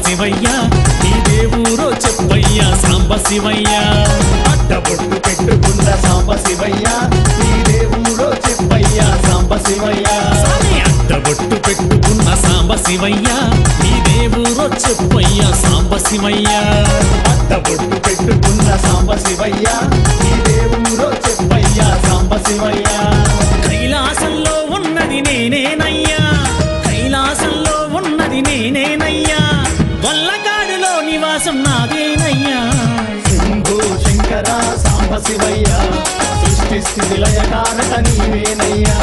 శివయ్య నీదే ఊరో చెప్పయ్యా సాంబ శివయ్య అడ్డబొట్టు పెట్టుకున్న సాంబ శివయ్య నీదే ఊరో చెప్పయ్యా సాంబ శివయ్య అడ్డబొట్టు పెట్టుకున్న సాంబ శివయ్య నీదే ఊరో చెప్పయ్యా సాంబ శివయ్య అడ్డబొట్టు పెట్టుకున్న సాంబ శివయ్య నీదే ఊరో చెప్పయ్యా సాంబ శివయ్య కైలాసంలో ఉన్నది నేనేనయ్యా కైలాసంలో ఉన్నది నేనేనయ్యా వల్లకాడులో నివాసం నాదేనయ్యా శంభో శంకర సాంబ శివయ్య సృష్టి స్థితి లయకారక నీవేనయ్యా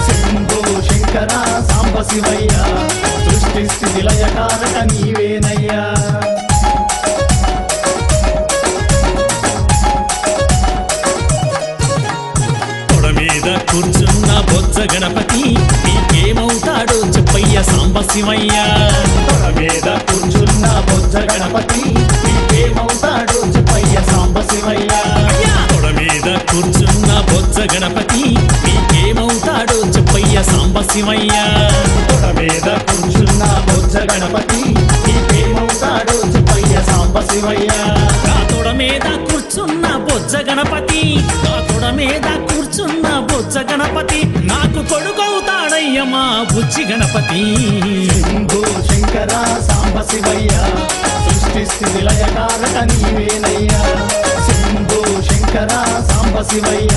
శంభో శంకర సాంబ శివయ్య సృష్టి స్థితి లయకారక నీవేనయ్యా మీద కూర్చున్న బొజ్జ గణపతి నీకేమవుతాడో చెప్పయ్య సాంబ శివయ్య మీద కూర్చున్న బొజ్జ గణపతి నీకేమవుతాడో చెప్పయ్య సాంబ శివయ్య తొడ మీద కూర్చున్న బొజ్జ గణపతి నీకేమవుతాడో చెప్పయ్య సాంబ శివయ్య తొడ మీద కూర్చున్న బొజ్జ గణపతి నీకేమవుతాడో చెప్పయ్య సాంబ శివయ్య తొడ మీద కూర్చున్న బొజ్జ గణపతి తొడ మీద కూర్చున్న బొజ్జ గణపతి నాకు కొడుకవుతాడయ్య మా బుజ్జి గణపతి శంభో శంకర సాంబ శివయ్య సృష్టి స్థితి లయకారక నీవేనయ్యా శంభో శంకర సాంబ శివయ్య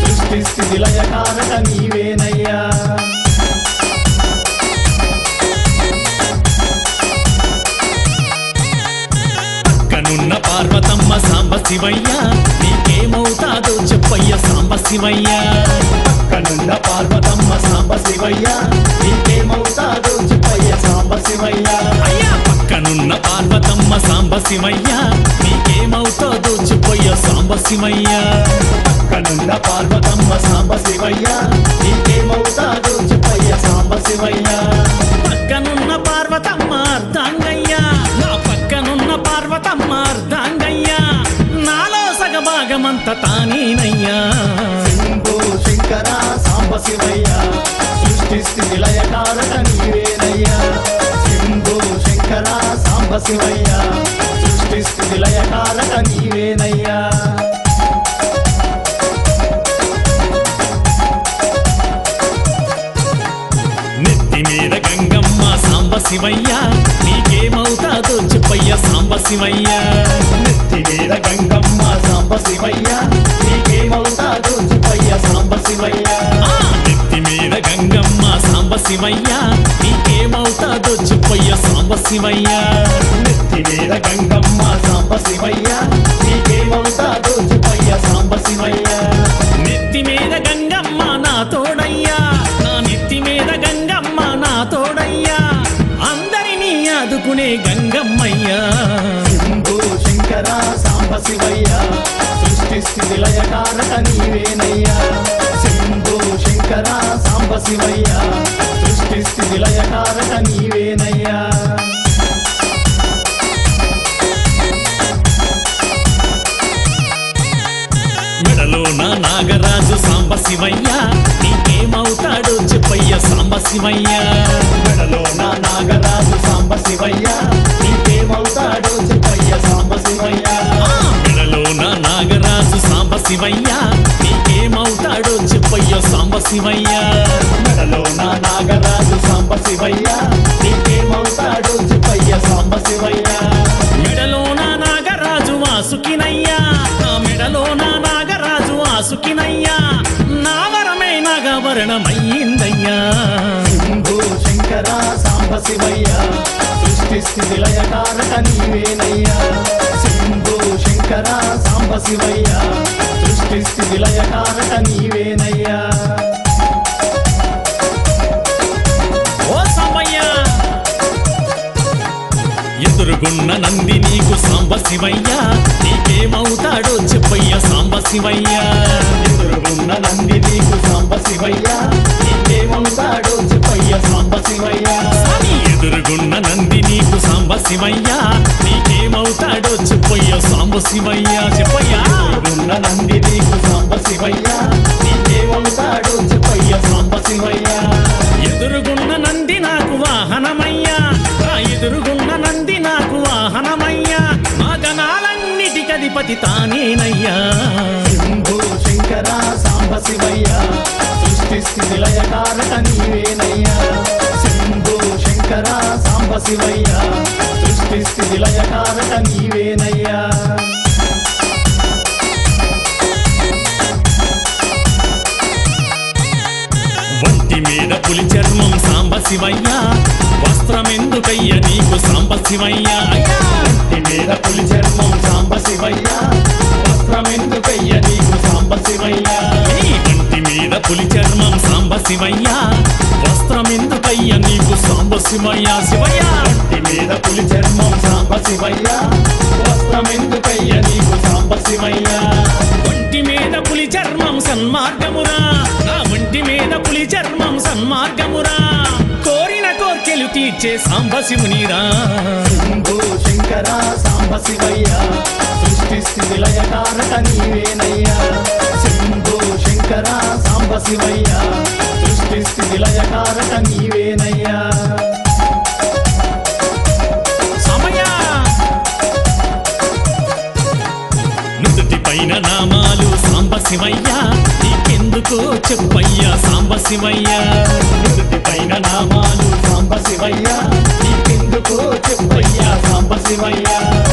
సృష్టి స్థితి లయకారక నీవేనయ్యా పక్కనున్న పార్వతమ్మ సాంబ శివయ్య నీకేమవుతాదో చెప్పయ్య సాంబ శివయ్య పక్కనున్న పార్వతమ్మ సాంబ శివయ్య నీకేమవుతాదో చెప్పయ్య సాంబ శివయ్య అయ్యా పక్కనున్న పార్వతమ్మ సాంబ శివయ్య నీకేమవుతాదో చెప్పయ్య సాంబ శివయ్య పక్కనున్న పార్వతమ్మ సాంబ శివయ్య నీకేమవుతాదో చెప్పయ్య సాంబ శివయ్య పక్కనున్న పార్వతమ్మ అర్ధాంగయ్య నా పక్కనున్న పార్వతమ్మ అర్ధాంగయ్య నాలో సగభాగమంత తానేనయ్యా శంభో శంకర సాంబ శివయ్య సృష్టి స్థితి లయకారక నీవేనయ్యా శంభో శంకర సాంబ శివయ్య సృష్టి స్థితి లయకారక నీవేనయ్యా నెత్తి మీద గంగమ్మ సాంబ శివయ్య నీకేమవుతాదో చెప్పయ్య సాంబ శివయ్య నెత్తి మీద గంగమ్మ సాంబ శివయ్య నీకేమవుతాదో చెప్పయ్య సాంబ శివయ్య నెత్తి మీద గంగమ్మ సాంబ శివయ్య నీకేమవుతాదో చెప్పయ్య సాంబ శివయ్య నెత్తి మీద గంగమ్మ సాంబ శివయ్య నీకేమవుతాదో చెప్పయ్య సాంబ శివయ్య నెత్తి మీద గంగమ్మ నా తోడయ్యా నా నెత్తి మీద గంగమ్మ నా తోడయ్యా అందరినీ ఆదుకునే గంగమ్మయ్యా శంభో శంకర సాంబ శివయ్య సృష్టి స్థితి లయకారక నీవేనయ్యా శంభో శంకర సాంబ శివయ్య సృష్టి స్థితి లయకారక నీవేనయ్యా మెడలో నా నాగరాజు సాంబ శివయ్య నీకేమవుతాడో చెప్పయ్య సాంబ శివయ్య మెడలో నా నాగరాజు సాంబ శివయ్య నీకేమవుతాడో చెప్పయ్య సాంబ శివయ్య మెడలో నా నాగరాజు సాంబ శివయ్య నీకేమవుతాడో చెప్పయ్య సాంబ శివయ్య మెడలో నా నాగరాజు సాంబ శివయ్య నీకేమవుతాడో చెప్పయ్య సాంబ శివయ్య మెడలో నా నాగరాజు వాసుకినయ్యా నా మెడలో నా నాగరాజు వాసుకినయ్యా నా వరమే నాగవరణమయ్యిందయ్యా శంభో శంకర సాంబ శివయ్య సృష్టి స్థితి లయకారక నీవేనయ్యా శంభో శంకర సాంబ శివయ్య సృష్టి స్థితి లయకారక నీవేనయ్యా ఓ సాంబయ్య ఎదురుగున్న నంది నీకు సాంబ శివయ్య నీకేమవుతాడో చెప్పయ్య సాంబ శివయ్య ఎదురుగున్న నంది నీకు సాంబ శివయ్య నీకేమవుతాడో చెప్పయ్య సాంబ శివయ్య ఎదురుగున్న నంది నీకు సాంబ శివయ్య నీకేమవుతాడో చెప్పయ్య సాంబ శివయ్య చెప్పయ్యా ఎదురుగున్న నంది నీకు సాంబ శివయ్య నీకేమవుతాడో చెప్పయ్య సాంబ శివయ్య ఎదురుగున్న నంది నాకు వాహనమయ్యా ఎదురుగున్న నంది అధిపతి తానేనయ్యా శంభో శంకర సాంబ శివయ్య సృష్టి స్థితి లయకారక నీవేనయ్యా శంభో శంకర సాంబ శివయ్య సృష్టి స్థితి లయకారక నీవేనయ్యా ఒంటి మీద పులి చర్మం సాంబ శివయ్య వస్త్రమెందుకయ్య నీకు సాంబ శివయ్య ఒంటి మీద పులి చర్మం సాంబ శివయ్య వస్త్రమెందుకయ్య నీకు సాంబ శివయ్య ఈ ఒంటి మీద పులి చర్మం సాంబ శివయ్య వస్త్రమెందుకయ్య నీకు సాంబ శివయ్య శివయ్య ఒంటి మీద పులి చర్మం సాంబ శివయ్య వస్త్రమెందుకయ్య నీకు సాంబ శివయ్య ఒంటి మీద పులి చర్మం సన్మార్గమురా నా ఒంటి మీద పులి చర్మం సన్మార్గమురా కోరిన కోర్కెలు తీర్చే సాంబ శివునిరా శంభో శంకర సాంబ శివయ్య సృష్టి స్థితి లయకారక నీవేనయ్యా శంభో శంకర సాంబ శివయ్య సృష్టి స్థితి లయకారక నీవేనయ్యా సమయ నుదుటి పైన నామాలు సాంబ శివయ్య నీకెందుకో చెప్పయ్యా సాంబ శివయ్య నుదుటి పైన నామాలు సాంబ శివయ్య నీకెందుకో చెప్పయ్యా సాంబ శివయ్య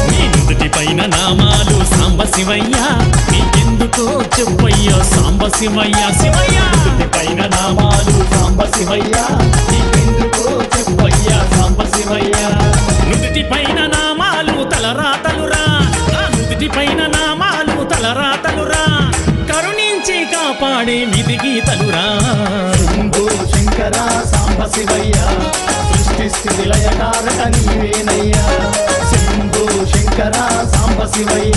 నీ నుదుటి పైన నామాలు సాంబ శివయ్య నీకెందుకో చెప్పయ్యా సాంబ శివయ్య శివయ్య నుదుటి పైన నామాలు సాంబ శివయ్య నీకెందుకో చెప్పయ్యా సాంబ శివయ్య నుదుటి పైన నామాలు తలరాతలురా ఆ నుదుటి పైన నామాలు తలరాతలురా కరుణించి కాపాడే విధి గీతలురా శంభో శంకర సాంబ శివయ్య సృష్టి స్థితి లయకారక నీవేనయ్యా శంభో శంకర సాంబ శివయ్య